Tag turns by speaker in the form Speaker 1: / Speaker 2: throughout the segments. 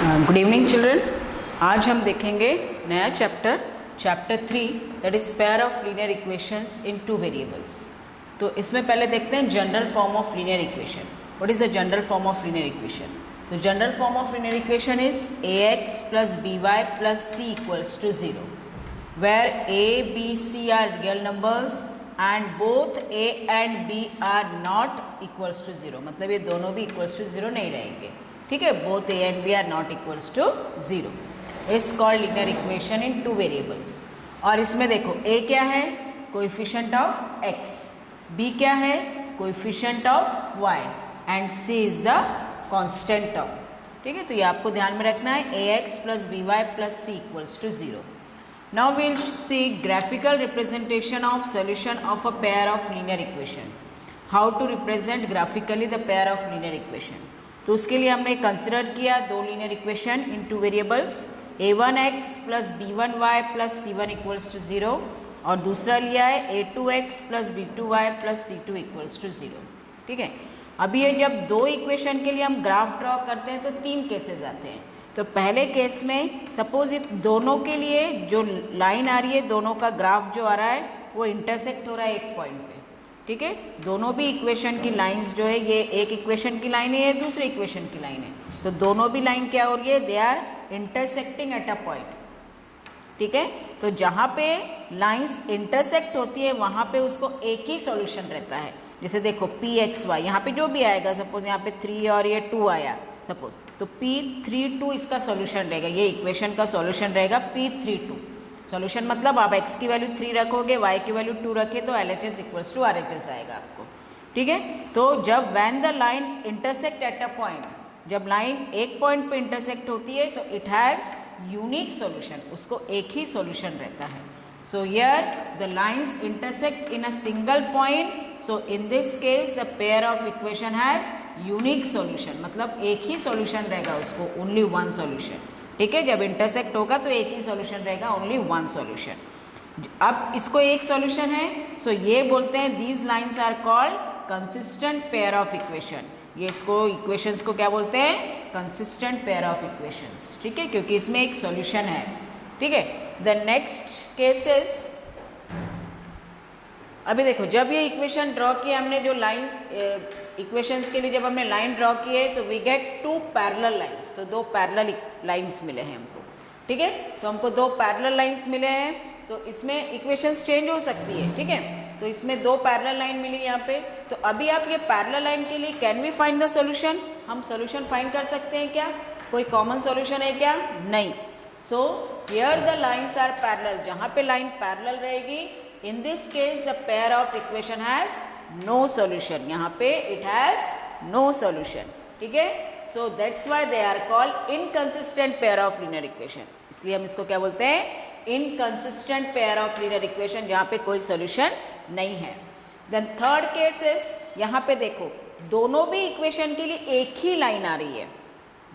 Speaker 1: Good evening children. आज हम देखेंगे नया chapter 3 that is pair of linear equations in two variables. तो इसमें पहले देखते हैं general form of linear equation. What is the general form of linear equation? तो general form of linear equation is ax plus by plus c equals to 0 where a, b, c are real numbers and both a and b are not equals to 0। मतलब ये दोनों भी equals to 0 नहीं रहेंगे, ठीक है। both a and b are not equals to 0 is called linear equation in two variables। और इसमें देखो a क्या है? कोएफिशिएंट ऑफ x, b क्या है? Coefficient of y and c is the constant term, ठीक है। तो ये आपको ध्यान में रखना है ax plus by plus c equals to 0। Now we'll see graphical representation of solution of a pair of linear equation। How to represent graphically the pair of linear equation? तो उसके लिए हमने कंसिडर किया दो linear equation in two variables a1x plus b1y plus c1 equals to 0 और दूसरा लिया है a2x plus b2y plus c2 equals to 0, ठीक है। अभी ये जब दो इक्वेशन के लिए हम ग्राफ ड्रॉ करते हैं तो तीन केसेस आते हैं। तो पहले केस में सपोज दोनों के लिए जो लाइन आ रही है, दोनों का ग्राफ जो आ रहा है वो इंटरसेक्ट हो रहा है एक पॉइंट पे, ठीक है। दोनों भी इक्वेशन की लाइंस जो है, ये एक इक्वेशन की लाइन है, ये दूसरी इक्वेशन की लाइन है। तो दोनों भी लाइन क्या हो रही है? They are intersecting at a point, ठीक है। तो जहाँ पे लाइंस इंटरसेक्ट होती है वहाँ पे उसको एक ही सॉल्यूशन रहता है। जैसे देखो पी एक्स वाई, यहाँ पे जो भी आएगा, सपोज यहाँ पे 3 और ये 2 आया सपोज, तो P32 इसका सॉल्यूशन रहेगा, ये इक्वेशन का सॉल्यूशन रहेगा P32। सॉल्यूशन मतलब आप x की वैल्यू 3 रखोगे, y की वैल्यू 2 रखे तो LHS इक्वल्स टू RHS आएगा आपको, ठीक है। तो जब when the line intersect at a point, जब लाइन एक पॉइंट पे इंटरसेक्ट होती है तो इट हैज़ यूनिक सॉल्यूशन, उसको एक ही सॉल्यूशन रहता है। सो here the lines intersect in a single point, so in this case the pair of equation has unique solution, मतलब एक ही सॉल्यूशन रहेगा उसको, ओनली वन सॉल्यूशन, ठीक है। जब इंटरसेक्ट होगा तो एक ही सॉल्यूशन रहेगा, ओनली वन सॉल्यूशन। अब इसको एक सॉल्यूशन है, सो ये बोलते हैं these lines are called consistent pair of equation. ये इसको इक्वेशंस को क्या बोलते हैं? कंसिस्टेंट पेयर ऑफ इक्वेशंस, ठीक है, क्योंकि इसमें एक सॉल्यूशन है, ठीक है। द नेक्स्ट केसेस, अभी देखो जब ये इक्वेशन ड्रॉ किया हमने, जो लाइंस इक्वेशंस के लिए जब हमने लाइन ड्रॉ की है तो we get to parallel lines, तो दो पैरेलल लाइंस मिले हैं हमको, ठीक है। तो हमको दो पैरेलल लाइंस मिले हैं, तो इसमें इक्वेशंस चेंज हो सकती है, ठीक है। तो इसमें दो पैरेलल लाइन मिली यहाँ पे। तो अभी आप ये पैरेलल लाइन के लिए can we find the solution? हम सॉल्यूशन फाइंड कर सकते हैं क्या? कोई कॉमन सॉल्यूशन है क्या? नहीं। So here the lines are parallel, जहाँ पे लाइन पैरेलल रहेगी, in this case the pair of equation has no solution, यहाँ पे इट हैज नो सॉल्यूशन, ठीक है। So that's why they are called inconsistent pair of linear equation. इसलिए हम इसको क्या बोलते हैं? Inconsistent pair of linear equation, जहाँ पे कोई सॉल्यूशन नहीं है। देन थर्ड केस इज, यहाँ पे देखो दोनों भी इक्वेशन के लिए एक ही लाइन आ रही है,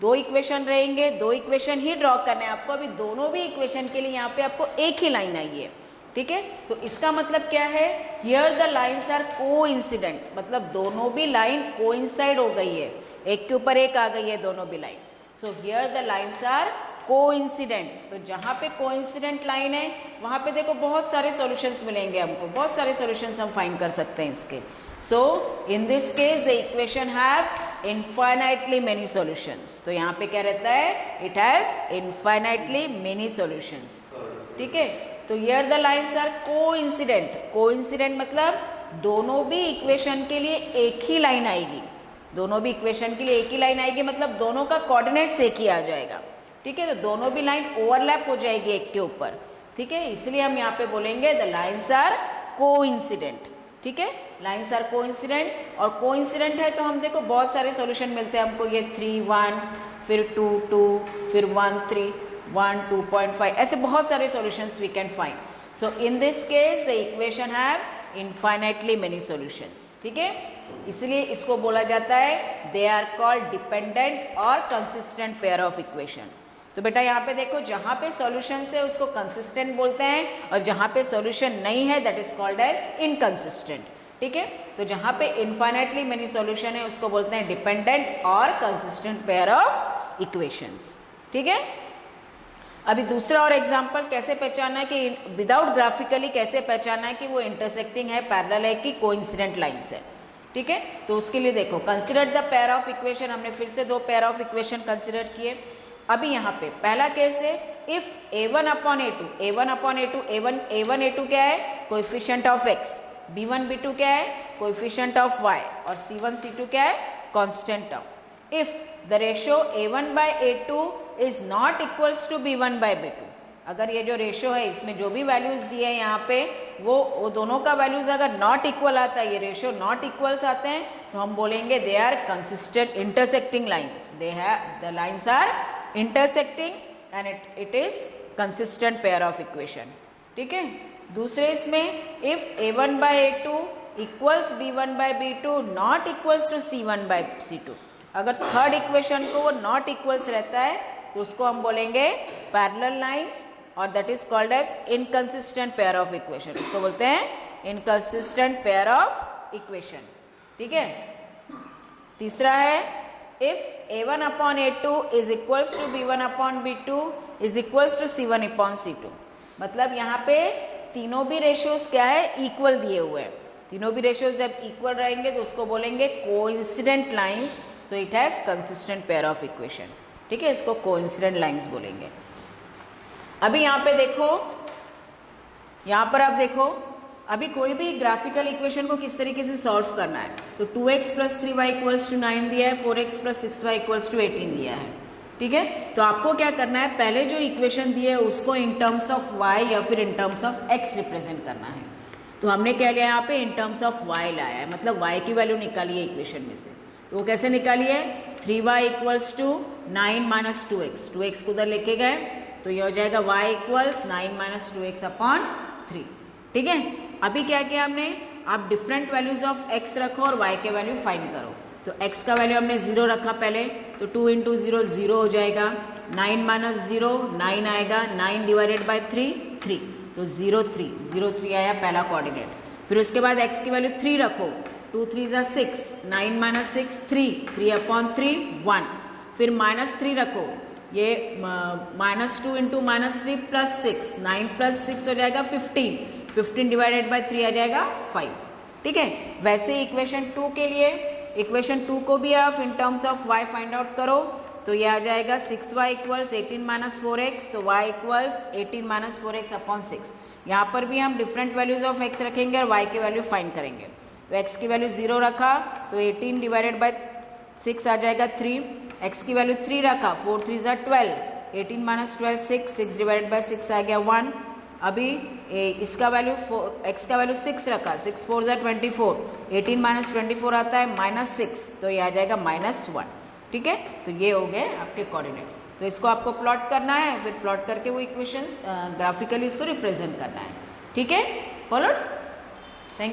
Speaker 1: दो इक्वेशन रहेंगे, दो इक्वेशन ही ड्रॉ करने हैं आपको। अभी दोनों भी इक्वेशन के लिए यहाँ पे आपको एक ही लाइन आई है, ठीक है। तो इसका मतलब क्या है? Here the lines are coincident, मतलब दोनों भी लाइन कोइंसाइड हो गई है, एक के ऊपर एक आ गई है दोनों भी line. So here the lines are coincident. तो जहाँ पे कोइंसिडेंट लाइन है वहाँ पे देखो बहुत सारे सॉल्यूशंस मिलेंगे हमको, बहुत सारे सॉल्यूशंस हम फाइंड कर सकते हैं इसके। So in this case the equation have infinitely many solutions. तो यहाँ पे क्या रहता है? It has infinitely many solutions, ठीक है। तो here the lines are coincident. Coincident मतलब दोनों भी इक्वेशन के लिए एक ही लाइन आएगी, दोनों भी इक्वेशन के लिए एक ही लाइन आएगी, मतलब दोनों का कोऑर्डिनेट्स एक ही आ जाएगा, ठीक है। तो दोनों भी लाइन ओवरलैप हो जाएगी एक के ऊपर, ठीक है। इसलिए हम यहाँ पे बोलेंगे द लाइन्स आर कोइंसिडेंट, ठीक है। लाइन्स आर कोइंसिडेंट, और कोइंसिडेंट है तो हम देखो बहुत सारे सॉल्यूशन मिलते हैं हमको, ये 3 1 फिर 2 2 फिर 1 3 1 2.5, ऐसे बहुत सारे solutions we can find. So in this case the equation have infinitely many solutions, ठीक है। इसलिए इसको बोला जाता है दे आर कॉल्ड डिपेंडेंट और कंसिस्टेंट पेयर ऑफ इक्वेशन। तो बेटा यहाँ पे देखो जहाँ पे सॉल्यूशन है उसको कंसिस्टेंट बोलते हैं, और जहाँ पे सॉल्यूशन नहीं है that is called as inconsistent, ठीक है। तो जहाँ पे इनफाइनाइटली मेनी सॉल्यूशन है उसको बोलते हैं डिपेंडेंट और कंसिस्टेंट पेयर ऑफ इक्वेशंस, ठीक है। अभी दूसरा और एग्जांपल कैसे पहचानना है कि विदाउट ग्राफिकली कैसे पहचानना है कि वो इंटरसेक्टिंग है, पैरेलल है कि कोइंसिडेंट लाइंस है, ठीक है। तो उसके लिए देखो, consider the pair of equation, हमने फिर से दो पेयर ऑफ इक्वेशन कंसिडर किए। अभी यहाँ पे पहला केस है if a1 upon a2, a1 upon a2, a1 a2 क्या है, coefficient of x, b1 b2 क्या है, कोएफिशिएंट ऑफ y, और c1 c2 क्या है, constant term. If the ratio a1 by a2 is not equals to b1 by b2, अगर ये जो रेशियो है इसमें जो भी वैल्यूज दिए हैं यहाँ पे वो दोनों का वैल्यूज अगर नॉट इक्वल आता है, ये रेशियो नॉट इक्वल्स आते हैं, तो हम बोलेंगे they are consistent intersecting lines, the lines are intersecting and it is consistent pair of equation, ठीक है। दूसरे इसमें if a1 by a2 equals b1 by b2 not equals to c1 by c2, अगर थर्ड इक्वेशन को वो not equals रहता है तो उसको हम बोलेंगे पैरेलल लाइंस, और that is called as inconsistent pair of equation, उसको बोलते हैं इनकंसिस्टेंट पेयर ऑफ इक्वेशन, ठीक है। तीसरा है if a1 upon a2 is equals to b1 upon b2 is equals to c1 upon c2, मतलब यहाँ पे तीनों भी रेशियोज क्या है, इक्वल दिए हुए हैं। तीनों भी रेशियोज जब इक्वल रहेंगे तो उसको बोलेंगे coincident lines, so it has consistent pair of equation, ठीक है, इसको कोइंसिडेंट लाइंस बोलेंगे। अभी यहाँ पे देखो, यहाँ पर आप देखो, अभी कोई भी ग्राफिकल इक्वेशन को किस तरीके से सॉल्व करना है, तो 2x plus 3y equals to 9 दिया है, 4x plus 6y equals to 18 दिया है, ठीक है। तो आपको क्या करना है, पहले जो इक्वेशन दी है उसको इन टर्म्स ऑफ y या फिर in terms of x represent करना है। तो हमने क्या लिया यहाँ पे, इन टर्म्स ऑफ y लाया है, मतलब y की वैल्यू निकाली है इक्वेशन में से। तो वो कैसे निकाली है, 3y equals to 9 minus 2x, 2x को उधर लेके गए तो ये हो जाएगा y equals 9 minus 2x upon 3, ठीक है। अभी क्या किया हमने, आप डिफरेंट वैल्यूज ऑफ x रखो और y के वैल्यू फाइंड करो। तो x का वैल्यू हमने 0 रखा पहले, तो 2 इंटू 0 0 हो जाएगा, 9 माइनस 0 9 आएगा, 9 डिवाइडेड बाई 3 3, तो 0 3 0 3 आया पहला कोऑर्डिनेट। फिर उसके बाद x की वैल्यू 3 रखो, 2 3 ज़ा 6, 9 माइनस 6 3, 3 अपॉन 3 1, फिर माइनस 3 रखो, ये minus 2 into minus 3 plus 6, 9 plus 6 हो जाएगा 15, 15 डिवाइडेड बाई 3 आ जाएगा 5, ठीक है। वैसे इक्वेशन 2 के लिए, इक्वेशन 2 को भी आप in terms of y find out करो, तो ये आ जाएगा 6y इक्वल्स 18 माइनस 4x, तो y equals 18 minus 4x upon 6। यहाँ पर भी हम डिफरेंट वैल्यूज ऑफ x रखेंगे और y की वैल्यू फाइंड करेंगे। तो x की वैल्यू 0 रखा तो 18 डिवाइडेड बाई 6 आ जाएगा 3, x की वैल्यू 3 रखा, 4 3 ज़ा 12, 18 माइनस 12 6, 6 डिवाइडेड बाई 6 आ गया 1। अभी इसका वैल्यू x का वैल्यू 6 रखा, 6 4 ज़ा 24, 18 माइनस 24 आता है माइनस 6, तो ये आ जाएगा माइनस 1, ठीक है। तो ये हो गए आपके कोऑर्डिनेट्स। तो इसको आपको प्लॉट करना है, फिर प्लॉट करके वो इक्वेशंस ग्राफिकली इसको रिप्रेजेंट करना है, ठीक है, फॉलोड।